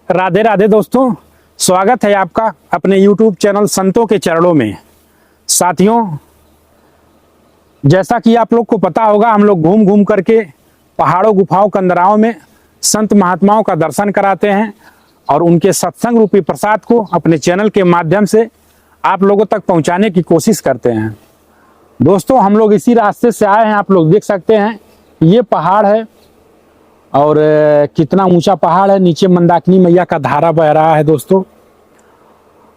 राधे राधे दोस्तों, स्वागत है आपका अपने YouTube चैनल संतों के चरणों में। साथियों, जैसा कि आप लोग को पता होगा, हम लोग घूम घूम करके पहाड़ों गुफाओं कंदराओं में संत महात्माओं का दर्शन कराते हैं और उनके सत्संग रूपी प्रसाद को अपने चैनल के माध्यम से आप लोगों तक पहुंचाने की कोशिश करते हैं। दोस्तों, हम लोग इसी रास्ते से आए हैं। आप लोग देख सकते हैं, ये पहाड़ है और कितना ऊंचा पहाड़ है। नीचे मंदाकिनी मैया का धारा बह रहा है दोस्तों।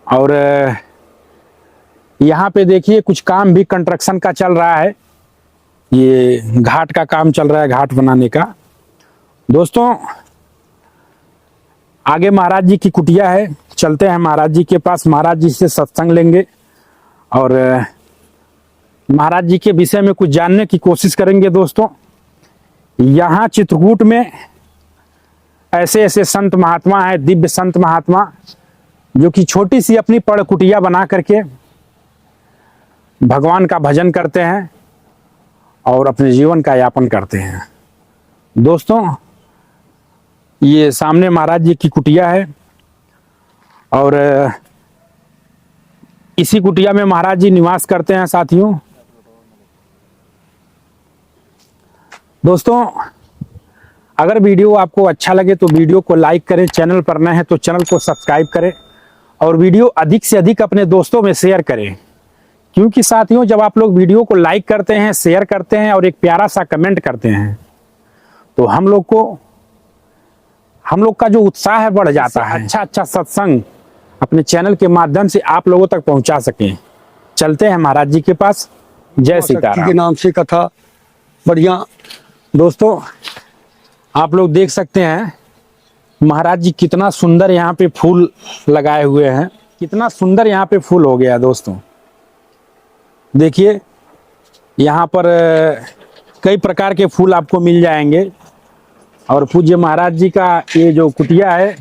और यहाँ पे देखिए कुछ काम भी कंस्ट्रक्शन का चल रहा है। ये घाट का काम चल रहा है, घाट बनाने का। दोस्तों, आगे महाराज जी की कुटिया है, चलते हैं महाराज जी के पास, महाराज जी से सत्संग लेंगे और महाराज जी के विषय में कुछ जानने की कोशिश करेंगे। दोस्तों, यहाँ चित्रकूट में ऐसे ऐसे संत महात्मा हैं, दिव्य संत महात्मा, जो कि छोटी सी अपनी पड़ कुटिया बना करके भगवान का भजन करते हैं और अपने जीवन का यापन करते हैं। दोस्तों, ये सामने महाराज जी की कुटिया है और इसी कुटिया में महाराज जी निवास करते हैं। साथियों, दोस्तों, अगर वीडियो आपको अच्छा लगे तो वीडियो को लाइक करें, चैनल पर नए हैं तो चैनल को सब्सक्राइब करें और वीडियो अधिक से अधिक अपने दोस्तों में शेयर करें। क्योंकि साथियों, जब आप लोग वीडियो को लाइक करते हैं, शेयर करते हैं और एक प्यारा सा कमेंट करते हैं तो हम लोग का जो उत्साह है बढ़ जाता है। अच्छा सत्संग अपने चैनल के माध्यम से आप लोगों तक पहुंचा सकें। चलते हैं महाराज जी के पास। जय सीताराम। के नाम से कथा बढ़िया। दोस्तों, आप लोग देख सकते हैं महाराज जी कितना सुंदर यहाँ पे फूल लगाए हुए हैं। कितना सुंदर यहाँ पे फूल हो गया। दोस्तों देखिए, यहाँ पर कई प्रकार के फूल आपको मिल जाएंगे और पूज्य महाराज जी का ये जो कुटिया है,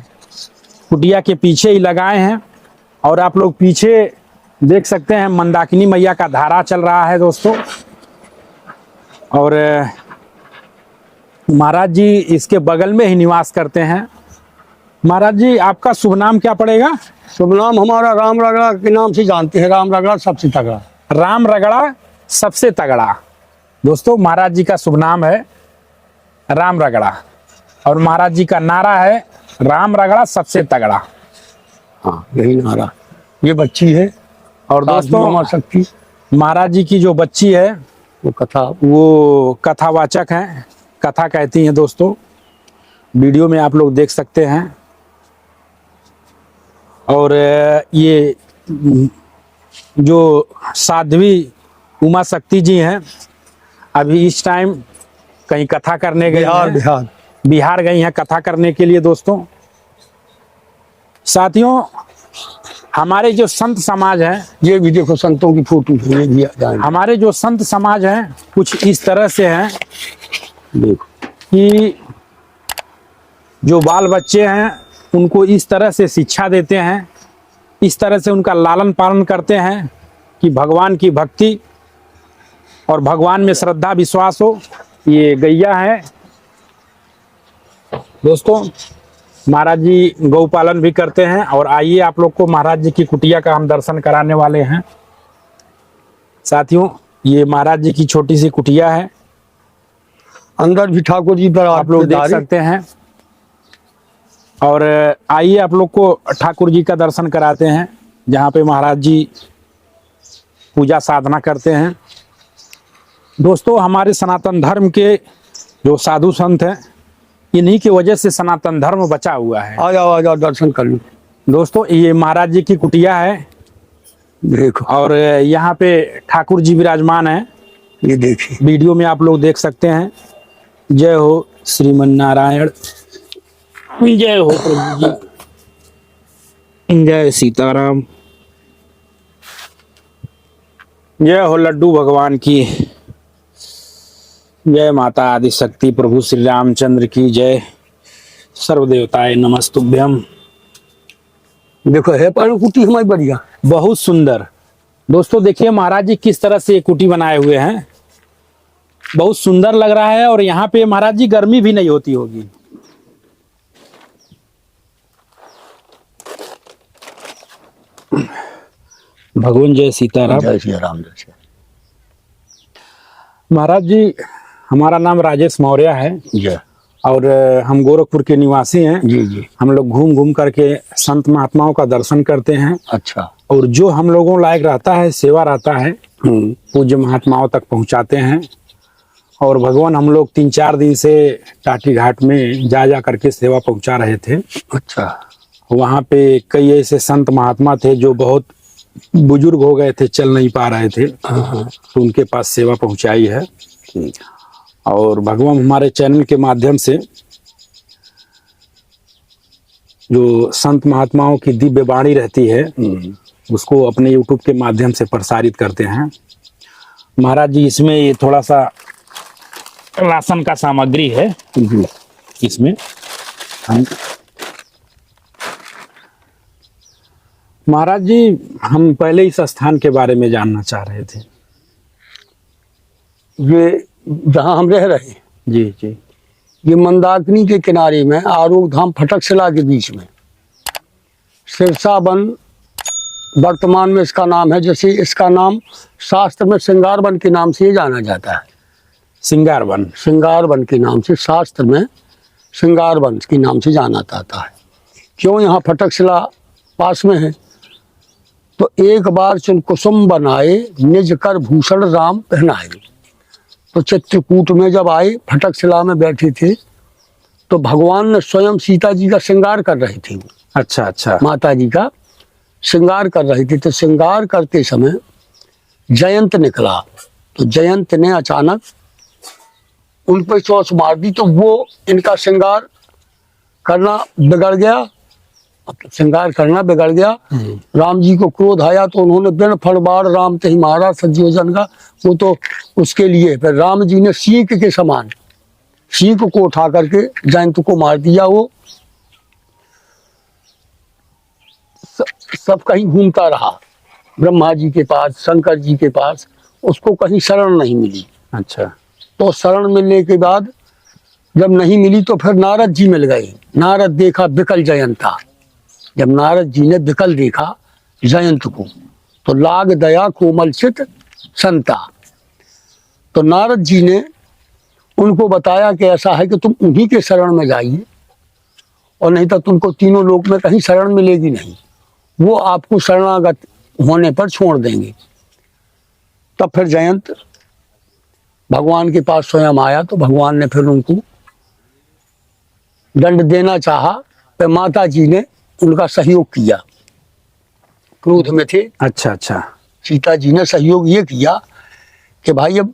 कुटिया के पीछे ही लगाए हैं और आप लोग पीछे देख सकते हैं मंदाकिनी मैया का धारा चल रहा है। दोस्तों, और महाराज जी इसके बगल में ही निवास करते हैं। महाराज जी, आपका शुभ नाम क्या पड़ेगा? शुभ नाम हमारा राम रगड़ा के नाम से जानते हैं। राम रगड़ा सबसे तगड़ा। राम रगड़ा सबसे तगड़ा। दोस्तों, महाराज जी का शुभ नाम है राम रगड़ा और महाराज जी का नारा है राम रगड़ा सबसे तगड़ा। हाँ, यही नारा। ये बच्ची है और दोस्तों, शक्ति महाराज जी की जो बच्ची है वो कथावाचक हैं, कथा कहती हैं। दोस्तों, वीडियो में आप लोग देख सकते हैं। और ये जो साध्वी उमा शक्ति जी हैं, अभी इस टाइम कहीं कथा करने गए हैं, बिहार गई हैं कथा करने के लिए। दोस्तों, साथियों, हमारे जो संत समाज है, ये भी देखो संतों की फोटो। हमारे जो संत समाज हैं कुछ इस तरह से हैं देखो कि जो बाल बच्चे हैं उनको इस तरह से शिक्षा देते हैं, इस तरह से उनका लालन पालन करते हैं कि भगवान की भक्ति और भगवान में श्रद्धा विश्वास हो। ये गैया है। दोस्तों, महाराज जी गौ पालन भी करते हैं और आइए आप लोग को महाराज जी की कुटिया का हम दर्शन कराने वाले हैं। साथियों, ये महाराज जी की छोटी सी कुटिया है। अंदर भी ठाकुर जी पर आप लोग देख सकते हैं और आइए आप लोग को ठाकुर जी का दर्शन कराते हैं, जहाँ पे महाराज जी पूजा साधना करते हैं। दोस्तों, हमारे सनातन धर्म के जो साधु संत हैं, इन्हीं की वजह से सनातन धर्म बचा हुआ है। आ जाओ दर्शन कर लो। दोस्तों, ये महाराज जी की कुटिया है। देखो, और यहाँ पे ठाकुर जी विराजमान हैं। ये देखिए, वीडियो में आप लोग देख सकते हैं। जय हो श्रीमन नारायण, जय हो प्रभु जी, जय सीताराम, जय हो लड्डू भगवान की, जय माता आदि शक्ति प्रभु श्री रामचंद्र की जय, सर्वदेवताए नमस्तुभ्यम। देखो है कुटी हमारी बढ़िया, बहुत सुंदर। दोस्तों देखिए महाराज जी किस तरह से ये कुटी बनाए हुए हैं, बहुत सुंदर लग रहा है। और यहाँ पे महाराज जी गर्मी भी नहीं होती होगी। भगवान जय सीताराम। जय श्री राम, जय श्री महाराज जी, हमारा नाम राजेश मौर्य है जय। और हम गोरखपुर के निवासी हैं। जी जी। हम लोग घूम घूम करके संत महात्माओं का दर्शन करते हैं अच्छा। और जो हम लोगों लायक रहता है, सेवा रहता है, पूज्य महात्माओं तक पहुंचाते हैं। और भगवान हम लोग 3-4 दिन से टाटी घाट में जा करके सेवा पहुंचा रहे थे। अच्छा। वहाँ पे कई ऐसे संत महात्मा थे जो बहुत बुजुर्ग हो गए थे, चल नहीं पा रहे थे, तो उनके पास सेवा पहुंचाई है। और भगवान हमारे चैनल के माध्यम से जो संत महात्माओं की दिव्य वाणी रहती है उसको अपने YouTube के माध्यम से प्रसारित करते हैं। महाराज जी, इसमें ये थोड़ा सा राशन का सामग्री है, इसमें हम महाराज जी, हम पहले इस स्थान के बारे में जानना चाह रहे थे। ये जहाँ हम रह रहे हैं, जी जी। ये मंदाकिनी के किनारे में आरोग्य धाम फटकशिला के बीच में सिरसा वन वर्तमान में इसका नाम है। जैसे इसका नाम शास्त्र में श्रृंगार वन के नाम से जाना जाता है। सिंगार वन, श्रृंगार वन के नाम से, शास्त्र में श्रृंगार वन के नाम से जाना जाता है। क्यों? यहाँ फटकशिला पास में है। तो एक बार चुन कुसुम बनाए, निज कर भूषण राम पहनाए। तो चित्रकूट में जब आए, फटकशिला में बैठे थे, तो भगवान ने स्वयं सीता जी का श्रृंगार कर रहे थे। वो अच्छा अच्छा। माता जी का श्रृंगार कर रहे थे। तो श्रृंगार करते समय जयंत निकला। तो जयंत ने अचानक उन पर चोंच मार दी। तो वो इनका श्रृंगार करना बिगड़ गया। श्रृंगार करना बिगड़ गया। राम जी को क्रोध आया तो उन्होंने बिन फड़बाड़ राम तही मारा सज्जोजन का। वो तो उसके लिए फिर राम जी ने सीख के समान सीख को उठा करके जयंत को मार दिया। वो सब कहीं घूमता रहा, ब्रह्मा जी के पास, शंकर जी के पास, उसको कहीं शरण नहीं मिली। अच्छा। तो शरण मिलने के बाद जब नहीं मिली तो फिर नारद जी मिल गए। नारद देखा विकल जयंता। जब नारद जी ने विकल देखा जयंत को, तो लाग दया कोमल चित संता। तो नारद जी ने उनको बताया कि ऐसा है कि तुम उन्हीं के शरण में जाइए, और नहीं तो तुमको तीनों लोक में कहीं शरण मिलेगी नहीं। वो आपको शरणागत होने पर छोड़ देंगे। तब फिर जयंत भगवान के पास स्वयं आया। तो भगवान ने फिर उनको दंड देना चाहा, तो माता जी ने उनका सहयोग किया। क्रोध में थे। अच्छा अच्छा। सीता जी ने सहयोग ये किया कि भाई अब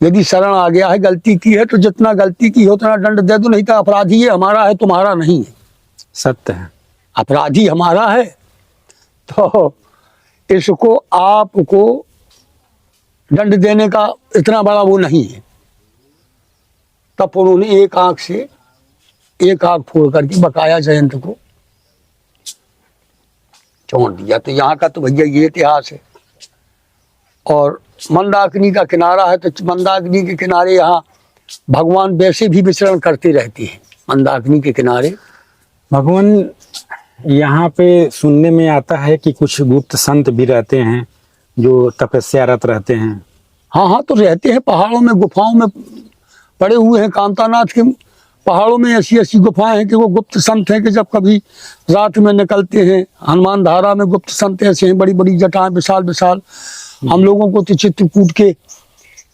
यदि शरण आ गया है, गलती की है, तो जितना गलती की है उतना दंड दे दो, नहीं तो अपराधी ये हमारा है, तुम्हारा नहीं है। सत्य है। अपराधी हमारा है, तो इसको आपको दंड देने का इतना बड़ा वो नहीं है। तब उन्होंने एक आंख फोड़ करके बकाया जयंत को छोड़ दिया। तो यहाँ का तो भैया ये इतिहास है। और मंदाकिनी का किनारा है, तो मंदाकिनी के किनारे यहाँ भगवान वैसे भी विचरण करते रहते हैं। मंदाकिनी के किनारे भगवान, यहाँ पे सुनने में आता है कि कुछ गुप्त संत भी रहते हैं जो तपस्यारत रहते हैं। हाँ हाँ, तो रहते हैं पहाड़ों में, गुफाओं में पड़े हुए हैं। कांतानाथ के पहाड़ों में ऐसी ऐसी गुफाएं हैं कि वो गुप्त संत हैं कि जब कभी रात में निकलते हैं। हनुमान धारा में गुप्त संत ऐसे हैं, बड़ी बड़ी जटाएं, विशाल विशाल। हम लोगों को तो चित्रकूट के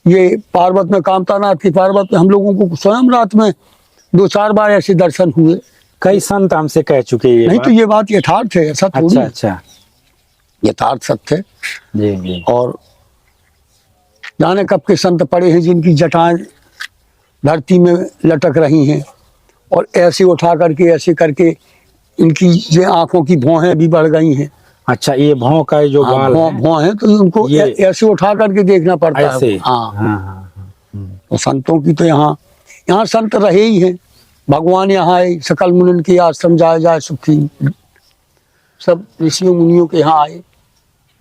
ये पार्वत में, कांतानाथ की पार्वत में, हम लोगों को स्वयं रात में 2-4 बार ऐसे दर्शन हुए। कई संत हमसे कह चुके हैं नहीं, तो ये बात यथार्थ है, ऐसा थोड़ी। अच्छा अच्छा। यथार्थ सत्य है। जी जी। और जाने कब के संत पड़े हैं जिनकी जटाएं धरती में लटक रही हैं, और ऐसे उठा करके, ऐसे करके इनकी ये आंखों की भौहें भी बढ़ गई हैं। अच्छा, ये भौं का जो बाल है, भौं है, तो उनको ऐसे उठा करके देखना पड़ता ऐसे। है। हाँ। हाँ। तो संतों की तो यहाँ संत रहे ही हैं। भगवान यहाँ आए, सकल मुनिन के आश्रम जाए जाए सुखी, सब ऋषियों मुनियों के यहाँ आए।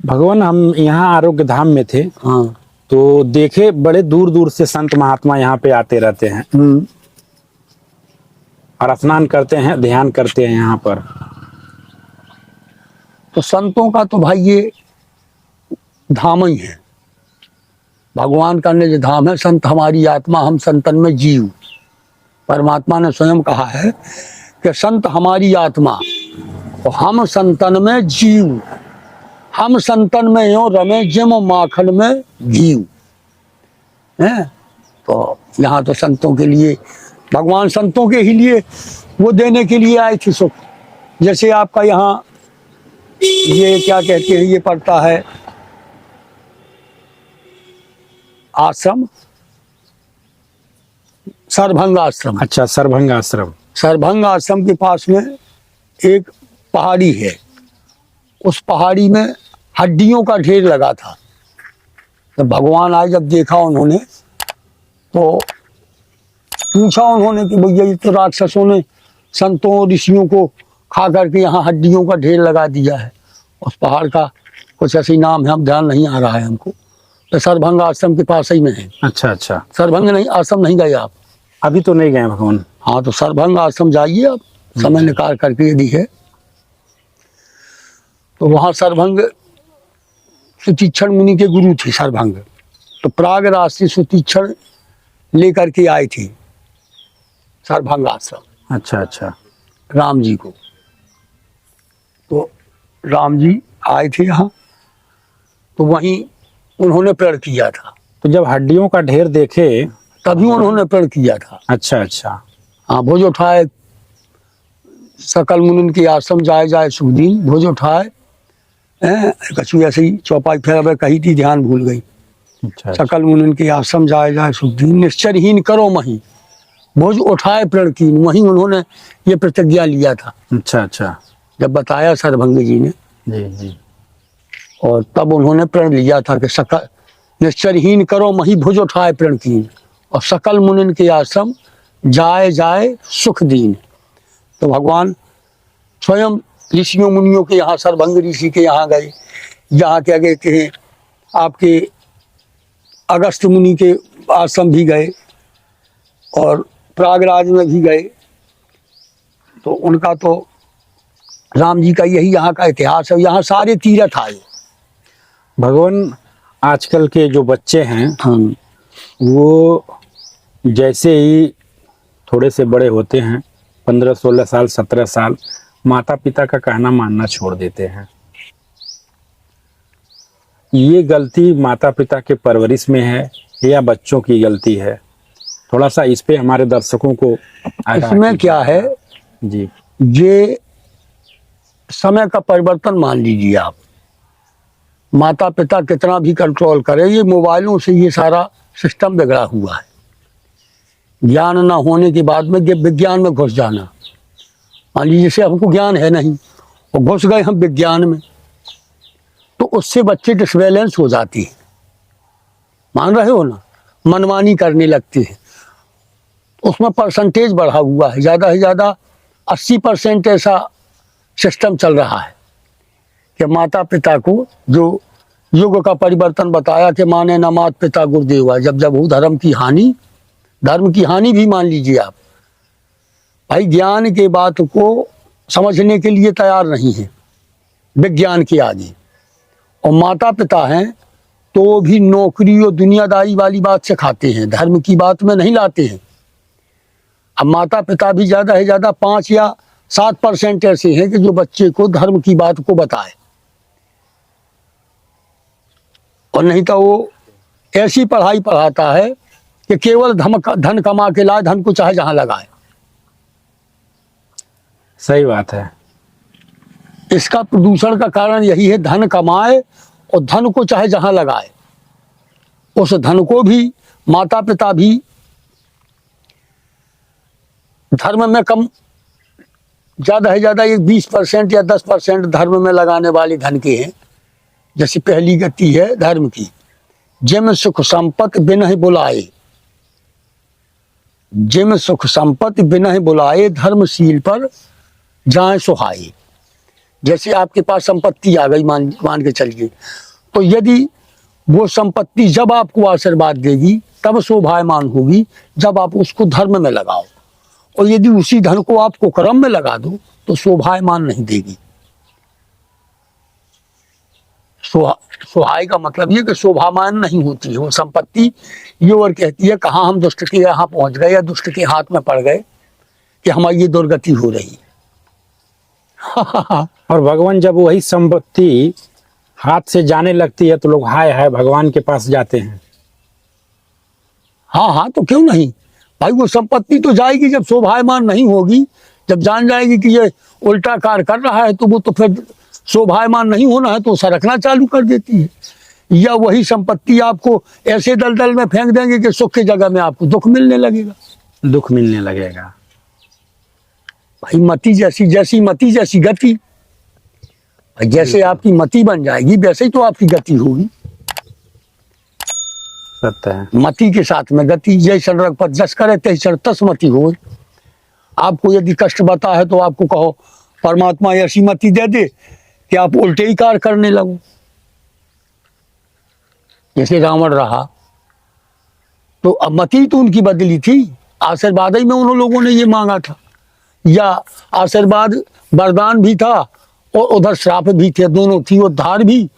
भगवान, हम यहाँ आरोग्य धाम में थे, हाँ। तो देखे बड़े दूर दूर से संत महात्मा यहाँ पे आते रहते हैं और स्नान करते हैं, ध्यान करते हैं यहाँ पर। तो तो संतों का तो भाई ये धाम ही है, भगवान का निज धाम है। संत हमारी आत्मा, हम संतन में जीव। परमात्मा ने स्वयं कहा है कि संत हमारी आत्मा और हम संतन में जीव। हम संतन में यो रमे जिम माखन में घीव है। तो यहाँ तो संतों के लिए, भगवान संतों के ही लिए वो देने के लिए आए थे सुख। जैसे आपका यहाँ ये क्या कहते हैं, ये पड़ता है आश्रम, सरभंग आश्रम। अच्छा, सरभंग आश्रम। सरभंग आश्रम के पास में एक पहाड़ी है, उस पहाड़ी में हड्डियों का ढेर लगा था। तो भगवान आए, जब देखा उन्होंने तो पूछा उन्होंने कि भैया ये तो राक्षसों ने संतों ऋषियों को खा करके यहाँ हड्डियों का ढेर लगा दिया है। उस पहाड़ का कुछ ऐसे ही नाम है, हम ध्यान नहीं आ रहा है हमको। तो सरभंग आश्रम के पास ही में है। अच्छा अच्छा, सरभंग नहीं, आश्रम नहीं गए आप? अभी तो नहीं गए भगवान। हाँ, तो सरभंग आश्रम जाइए आप, समय निकाल करके यदि है तो। वहाँ सरभंग सुतीक्षण मुनि के गुरु थे सरभंग। तो प्रयागराज से सुतीक्षण लेकर के आए थे सरभंग आश्रम। अच्छा अच्छा, राम जी को। तो राम जी आए थे यहाँ, तो वहीं उन्होंने प्रण किया था। तो जब हड्डियों का ढेर देखे तभी उन्होंने प्रण किया था। अच्छा अच्छा, हाँ, भुज उठाए सकल मुनिन के आश्रम जाए जाए सुख दीन। भुज उठाए कछु ऐसे ही चौपाई फेर कही थी, ध्यान भूल गई। अच्छा सकल मुनिन के आश्रम जाए जाए सुख दीन, निश्चरहीन करो मही भुज उठाए प्रण कीन। वहीं उन्होंने ये प्रतिज्ञा लिया था। अच्छा अच्छा, जब बताया सरभंग जी ने, जी जी। और तब उन्होंने प्रण लिया था कि सकल निश्चरहीन करो मही भुज उठाए प्रण कीन, और सकल मुनिन के आश्रम जाए जाए सुख दीन। तो भगवान स्वयं ऋषियों मुनियों के यहाँ, सरभंग ऋषि के यहाँ गए, जहाँ क्या कहते हैं आपके अगस्त मुनि के आश्रम भी गए, और प्रयागराज में भी गए। तो उनका तो राम जी का यही यहाँ का इतिहास है। यहाँ सारे तीर्थ आए। भगवान, आजकल के जो बच्चे हैं हम वो जैसे ही थोड़े से बड़े होते हैं, 15-16 साल 17 साल, माता पिता का कहना मानना छोड़ देते हैं। ये गलती माता पिता के परवरिश में है या बच्चों की गलती है? थोड़ा सा इस पे हमारे दर्शकों को आगाह इसमें कीजिए। क्या है जी, ये समय का परिवर्तन मान लीजिए आप। माता पिता कितना भी कंट्रोल करे, ये मोबाइलों से ये सारा सिस्टम बिगड़ा हुआ है। ज्ञान ना होने के बाद में ये विज्ञान में घुस जाना। मान लीजिए जैसे हमको ज्ञान है नहीं और घुस गए हम विज्ञान में, तो उससे बच्चे डिसबैलेंस हो जाती है। मान रहे हो ना, मनमानी करने लगते हैं। उसमें परसेंटेज बढ़ा हुआ है, ज़्यादा से ज़्यादा 80% ऐसा सिस्टम चल रहा है कि माता पिता को जो युग का परिवर्तन बताया कि माने न मात पिता गुरुदेव, जब जब हो धर्म की हानि भी मान लीजिए आप। भाई ज्ञान के बात को समझने के लिए तैयार नहीं है विज्ञान के आगे, और माता पिता हैं तो भी नौकरी और दुनियादारी वाली बात से खाते हैं, धर्म की बात में नहीं लाते हैं। अब माता पिता भी ज़्यादा से ज़्यादा 5 या 7% ऐसे हैं कि जो बच्चे को धर्म की बात को बताए, और नहीं तो वो ऐसी पढ़ाई पढ़ाता है कि केवल धन कमा के लाए, धन को चाहे जहां लगाए। सही बात है। इसका प्रदूषण का कारण यही है, धन कमाए और धन को चाहे जहां लगाए। उस धन को भी माता पिता भी धर्म में कम, ज़्यादा से ज़्यादा 20% या 10% धर्म में लगाने वाले धन के हैं। जैसे पहली गति है धर्म की, जिम सुख संपत्ति बिना बुलाए, जिम सुख संपत्ति बिना बुलाए, धर्मशील पर जाए सुहाए। जैसे आपके पास संपत्ति आ गई, मान के चलिए, तो यदि वो संपत्ति जब आपको आशीर्वाद देगी तब शोभायमान होगी जब आप उसको धर्म में लगाओ, और यदि उसी धन को आपको कर्म में लगा दो तो शोभायमान नहीं देगी। सुहाय का मतलब ये कि शोभामान नहीं होती है वो संपत्ति। ये और कहती है कहाँ हम दुष्ट के यहाँ पहुंच गए या दुष्ट के हाथ में पड़ गए कि हमारी ये दुर्गति हो रही है। और भगवान जब वही संपत्ति हाथ से जाने लगती है तो लोग हाय हाय भगवान के पास जाते हैं। हाँ हाँ, तो क्यों नहीं भाई, वो संपत्ति तो जाएगी जब शोभायमान नहीं होगी, जब जान जाएगी कि ये उल्टा कार्य कर रहा है तो वो तो फिर शोभायमान नहीं होना है तो सरकना चालू कर देती है। या वही संपत्ति आपको ऐसे दलदल में फेंक देंगे कि सुख की जगह में आपको दुख मिलने लगेगा। दुख मिलने लगेगा। भाई मति जैसी जैसी मति जैसी गति, भाई जैसे आपकी मति बन जाएगी वैसे ही तो आपकी गति होगी। सत्य है। मति के साथ में गति, जैसे रग पर जस करे तैसे तस मति हो। आपको यदि कष्ट बता है तो आपको कहो परमात्मा ऐसी मति दे दे कि आप उल्टे ही कार्य करने लगो। जैसे रावण रहा तो अब मति तो उनकी बदली थी, आशीर्वाद ही में उन लोगों ने ये मांगा था, या आशीर्वाद वरदान भी था और उधर श्राप भी थे, दोनों थी, उद्धार भी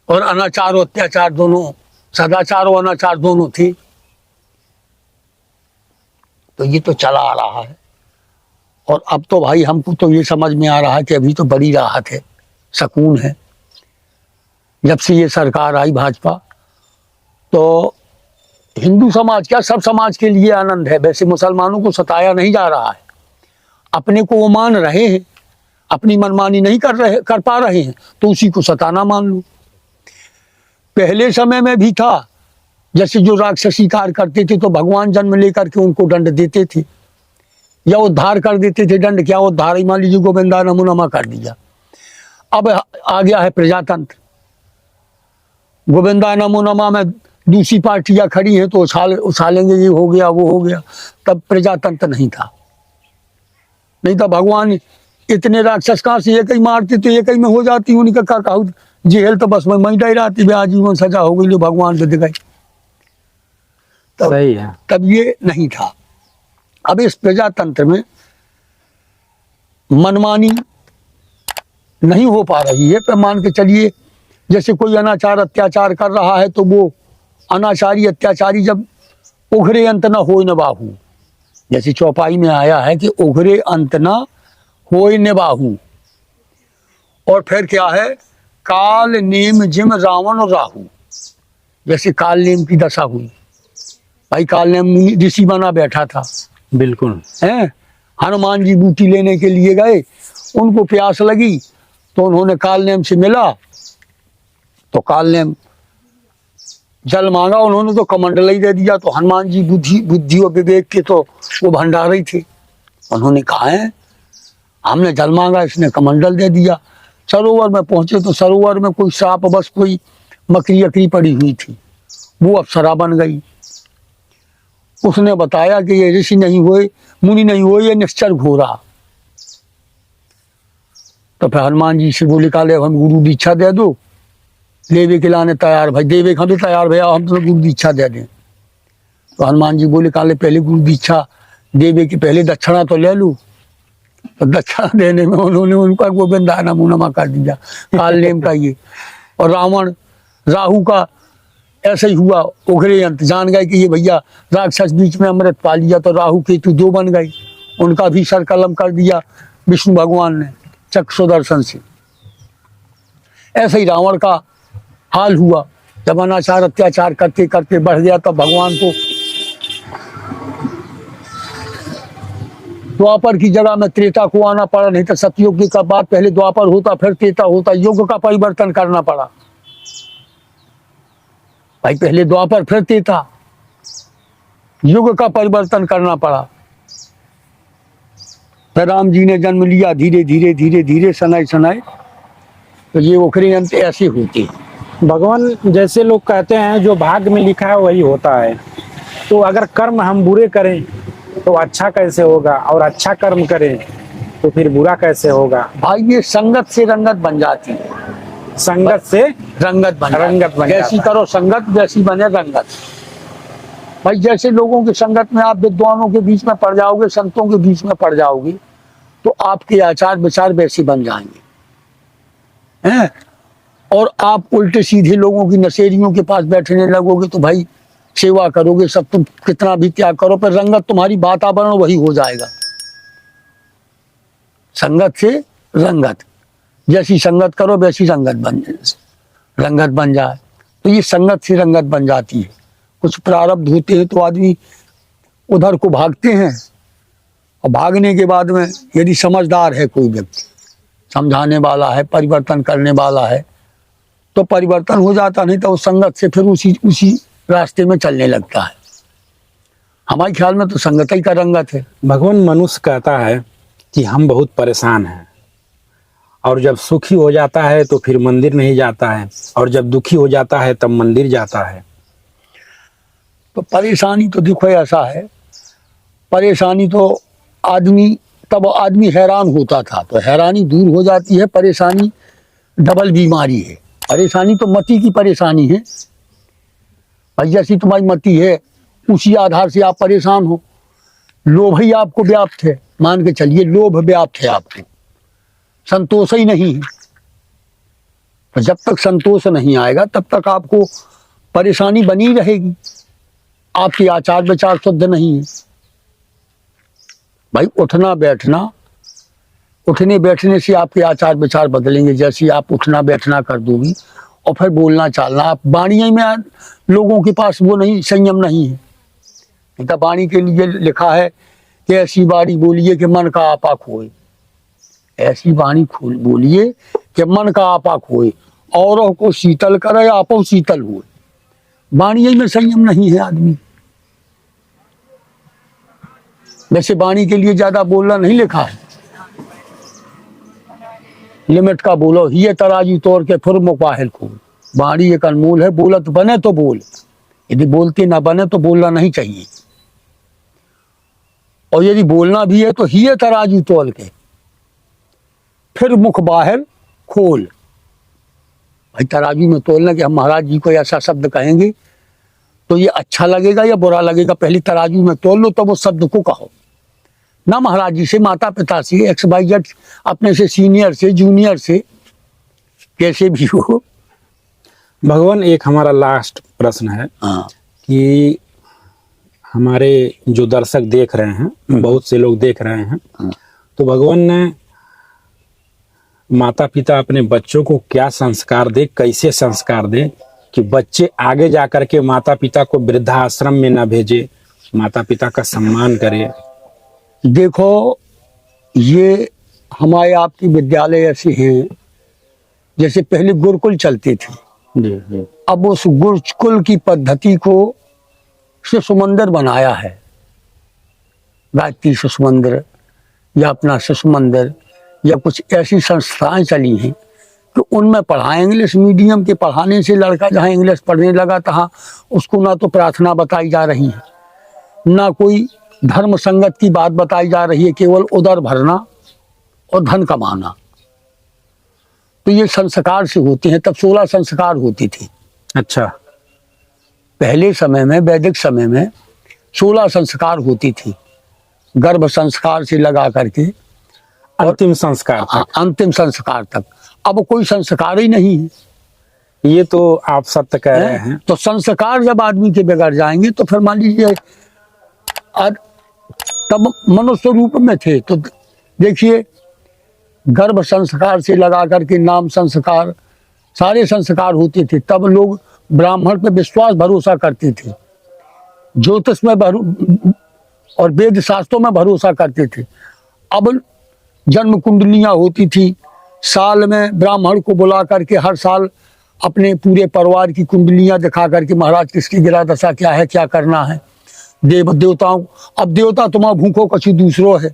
और अनाचार और अत्याचार दोनों, सदाचार और अनाचार दोनों थे। तो ये तो चला आ रहा है। और अब तो भाई हमको तो ये समझ में आ रहा है कि अभी तो बड़ी राहत है, सुकून है। जब से ये सरकार आई भाजपा तो हिंदू समाज क्या सब समाज के लिए आनंद है। वैसे मुसलमानों को सताया नहीं जा रहा है, अपने को वो मान रहे हैं, अपनी मनमानी नहीं कर पा रहे हैं तो उसी को सताना मान लो। पहले समय में भी था, जैसे जो राक्षसी कार्य करते थे तो भगवान जन्म लेकर के उनको दंड देते थे या उद्धार कर देते थे। दंड क्या, उद्धार ही मान लीजिए गोविंदा नमो नमः कर दिया। अब आ गया है प्रजातंत्र, गोविंदा नमो नमः में दूसरी पार्टियां खड़ी हैं तो उछालेंगे ये हो गया वो हो गया। तब प्रजातंत्र नहीं था, नहीं था। भगवान इतने राक्षस कहाँ से एक ही मारते तो एक ही में हो जाती, उनका क्या कहूँ जेल तो बस मैं डराती भी आजीवन सजा हो गई जो भगवान से दिखाई। सही है। तब ये नहीं था। अब इस प्रजातंत्र में मनमानी नहीं हो पा रही है। पर मान के चलिए जैसे कोई अनाचार अत्याचार कर रहा है तो वो अनाचारी अत्याचारी जब उघरे अंत न होय न बाहू, जैसे चौपाई में आया है कि उघरे अंत न होय न बाहू। और फिर क्या है, काल नेम जिम रावण राहू। जैसे काल नेम की दशा हुई, भाई काल नेम ऋषि बना बैठा था, बिल्कुल हैं। हनुमान जी बूटी लेने के लिए गए, उनको प्यास लगी तो उन्होंने काल नेम से मिला तो काल नेम जल मांगा, उन्होंने तो कमंडल ही दे दिया। तो हनुमान जी बुद्धि और विवेक के तो वो भंडार ही थे। उन्होंने कहा है हमने जल मांगा, इसने कमंडल दे दिया। सरोवर में पहुंचे तो सरोवर में कोई श्राप बस कोई मकड़ी अकड़ी पड़ी हुई थी, वो अप्सरा बन गई। उसने बताया कि ये ऋषि नहीं हुए, मुनि नहीं हुए, ये निश्चर घोरा। तो फिर हनुमान जी से बोले काले हम गुरु दीक्षा दे दो, लेवे के लाने तैयार भाई, देवे हम भी तैयार भैया, हम तो गुरु दीक्षा दे दें। तो हनुमान जी बोले काले पहले गुरु दीक्षा देवे के पहले दक्षिणा तो ले लूं। तो दक्षिणा देने में उन्होंने उनका गोविंदा नमो नमः कर दिया, काल नेम का ये। और रावण राहु का ऐसे ही हुआ, उघरे अंत जान गए कि ये भैया राक्षस बीच में अमृत पा लिया, तो राहु केतु दो बन गए, उनका भी सर कलम कर दिया विष्णु भगवान ने चक्षु दर्शन से। ऐसे ही रावण का हाल हुआ, जब अनाचार अत्याचार करते करते बढ़ गया तब भगवान को द्वापर की जगह में त्रेता को आना पड़ा। नहीं तो सतयुग का बाद पहले द्वापर होता फिर त्रेता होता, युग का परिवर्तन करना पड़ा भाई। पहले द्वापर फिर त्रेता, युग का परिवर्तन करना पड़ा। फिर राम जी ने जन्म लिया, धीरे धीरे धीरे धीरे सनाई सनाई, तो ये उखरे अंत ऐसे होते हैं। भगवान जैसे लोग कहते हैं जो भाग्य में लिखा है वही होता है। तो अगर कर्म हम बुरे करें तो अच्छा कैसे होगा, और अच्छा कर्म करें तो फिर बुरा कैसे होगा। भाई ये संगत से रंगत बन जाती है, संगत से रंगत बन जैसी जाता है। करो संगत वैसी बने रंगत। भाई जैसे लोगों की संगत में आप विद्वानों के बीच में पड़ जाओगे, संतों के बीच में पड़ जाओगे, तो आपके आचार विचार वैसे बन जाएंगे हैं। और आप उल्टे सीधे लोगों की नशेड़ियों के पास बैठने लगोगे तो भाई सेवा करोगे सब, तुम कितना भी त्याग करो पर रंगत तुम्हारी वातावरण वही हो जाएगा। संगत से रंगत, जैसी संगत करो वैसी रंगत बन जाए। तो ये संगत से रंगत बन जाती है। कुछ प्रारब्ध होते हैं तो आदमी उधर को भागते हैं, और भागने के बाद में यदि समझदार है कोई व्यक्ति, समझाने वाला है, परिवर्तन करने वाला है, तो परिवर्तन हो जाता, नहीं तो उस संगत से फिर उसी रास्ते में चलने लगता है। हमारे ख्याल में तो संगत ही का रंगत है। भगवान मनुष्य कहता है कि हम बहुत परेशान हैं, और जब सुखी हो जाता है तो फिर मंदिर नहीं जाता है, और जब दुखी हो जाता है तब मंदिर जाता है। तो परेशानी तो देखो ऐसा है, परेशानी तो तब आदमी हैरान होता था, तो हैरानी दूर हो जाती है। परेशानी डबल बीमारी है। परेशानी तो मति की परेशानी है भाई, जैसी तुम्हारी मति है उसी आधार से आप परेशान हो। लोभ ही आपको व्याप्त है, मान के चलिए लोभ व्याप्त है आपको, संतोष ही नहीं है। तो जब तक संतोष नहीं आएगा तब तक आपको परेशानी बनी रहेगी। आपके आचार विचार शुद्ध नहीं है भाई। उठने बैठने से आपके आचार विचार बदलेंगे। जैसे आप उठना बैठना कर दोगी और फिर बोलना चालना, आप वाणी में लोगों के पास वो नहीं, संयम नहीं है। नहीं तो वाणी के लिए लिखा है कि ऐसी वाणी बोलिए कि मन का आपा खोए, ऐसी वाणी बोलिए कि मन का आपा खोए, औरों को शीतल करे आपो शीतल हुए। वाणी में संयम नहीं है आदमी। वैसे वाणी के लिए ज्यादा बोलना नहीं लिखा है, लिमिट का बोलो। ये तराजू तोड़ के फिर मुकाहिल को, वाणी एक अनमोल है। बोलत बने तो बोल, यदि बोलते ना बने तो बोलना नहीं चाहिए। और यदि बोलना भी है तो ही तराजू तोड़ के फिर मुख बाहर खोल। भाई तराजू में तोलना कि हम महाराज जी को ऐसा शब्द कहेंगे तो ये अच्छा लगेगा या बुरा लगेगा, पहले तराजू में तोल लो तब वो शब्द को कहो ना। महाराज जी से, माता पिता से, XYZ, अपने से सीनियर से, जूनियर से, कैसे भी हो। भगवान एक हमारा लास्ट प्रश्न है कि हमारे जो दर्शक देख रहे हैं, बहुत से लोग देख रहे हैं, तो भगवान ने माता पिता अपने बच्चों को क्या संस्कार दे, कैसे संस्कार दे कि बच्चे आगे जाकर के माता पिता को वृद्धाश्रम में ना भेजे, माता पिता का सम्मान करे। देखो ये हमारे आपके विद्यालय ऐसे हैं, जैसे पहले गुरुकुल चलते थे, अब उस गुरुकुल की पद्धति को शिशु मंदिर बनाया है। गायत्री शिशु मंदिर या अपना शिशु मंदिर या कुछ ऐसी संस्थाएं चली हैं कि उनमें पढ़ाएं। इंग्लिश मीडियम के पढ़ाने से लड़का जहाँ इंग्लिश पढ़ने लगा तहाँ उसको ना तो प्रार्थना बताई जा रही है, ना कोई धर्म संगत की बात बताई जा रही है, केवल उदर भरना और धन कमाना। तो ये संस्कार से होते हैं। तब 16 संस्कार होते थे। अच्छा, पहले समय में, वैदिक समय में 16 संस्कार होती थी, गर्भ संस्कार से लगा करके अंतिम संस्कार तक। अंतिम संस्कार तक। अब कोई संस्कार ही नहीं है। ये तो आप सत्य कह रहे हैं। तो संस्कार जब आदमी के बिगड़ जाएंगे तो फिर मान लीजिए तब मनुष्य रूप में थे तो देखिए गर्भ संस्कार से लगा करके नाम संस्कार, सारे संस्कार होते थे। तब लोग ब्राह्मण पे विश्वास भरोसा करते थे, ज्योतिष में और वेद शास्त्रों में भरोसा करते थे। अब जन्म कुंडलियां होती थी, साल में ब्राह्मण को बुला करके हर साल अपने पूरे परिवार की कुंडलियां दिखा करके महाराज किसकी गिरा दशा क्या है, क्या करना है। देव देवताओं, अब देवता तुम्हारा भूखो कछु दूसरो है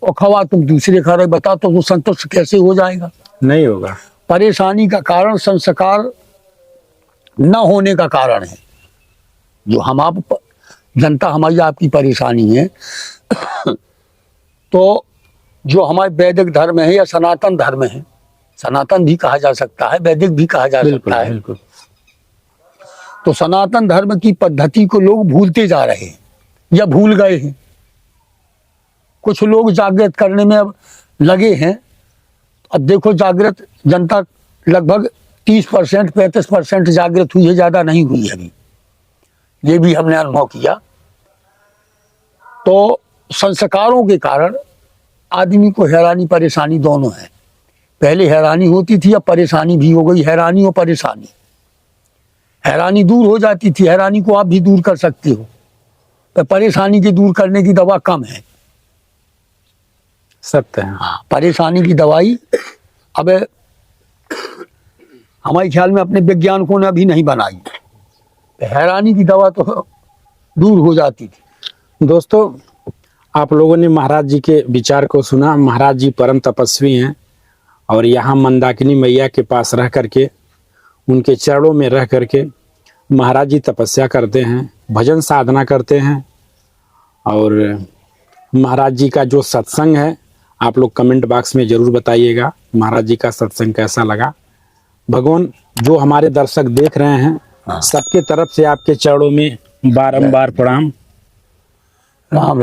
और खवा तुम दूसरे खा रहे, बता तो वो संतुष्ट कैसे हो जाएगा? नहीं होगा। परेशानी का कारण संस्कार न होने का कारण है। जो हम आप जनता हमारी आपकी परेशानी है तो जो हमारे वैदिक धर्म है या सनातन धर्म है, सनातन भी कहा जा सकता है, वैदिक भी कहा जा सकता है। बिल्कुल। तो सनातन धर्म की पद्धति को लोग भूलते जा रहे हैं या भूल गए हैं। कुछ लोग जागृत करने में अब लगे हैं। अब देखो जागृत जनता लगभग 30% 35% जागृत हुई है, ज्यादा नहीं हुई है अभी। ये भी हमने अनुभव किया। तो संस्कारों के कारण आदमी को हैरानी परेशानी दोनों है। पहले हैरानी होती थी, अब परेशानी भी हो गई। हैरानी और परेशानी, हैरानी दूर हो जाती थी, हैरानी को आप भी दूर कर सकते हो, पर परेशानी के दूर करने की दवा कम है। सत्य है। हाँ, परेशानी की दवाई अब हमारे ख्याल में अपने वैज्ञानिकों ने अभी नहीं बनाई। हैरानी की दवा तो दूर हो जाती थी। दोस्तों, आप लोगों ने महाराज जी के विचार को सुना। महाराज जी परम तपस्वी हैं और यहाँ मंदाकिनी मैया के पास रह करके, उनके चरणों में रह करके महाराज जी तपस्या करते हैं, भजन साधना करते हैं। और महाराज जी का जो सत्संग है, आप लोग कमेंट बॉक्स में ज़रूर बताइएगा महाराज जी का सत्संग कैसा लगा। भगवान, जो हमारे दर्शक देख रहे हैं, सबके तरफ से आपके चरणों में बारंबार प्रणाम। राम।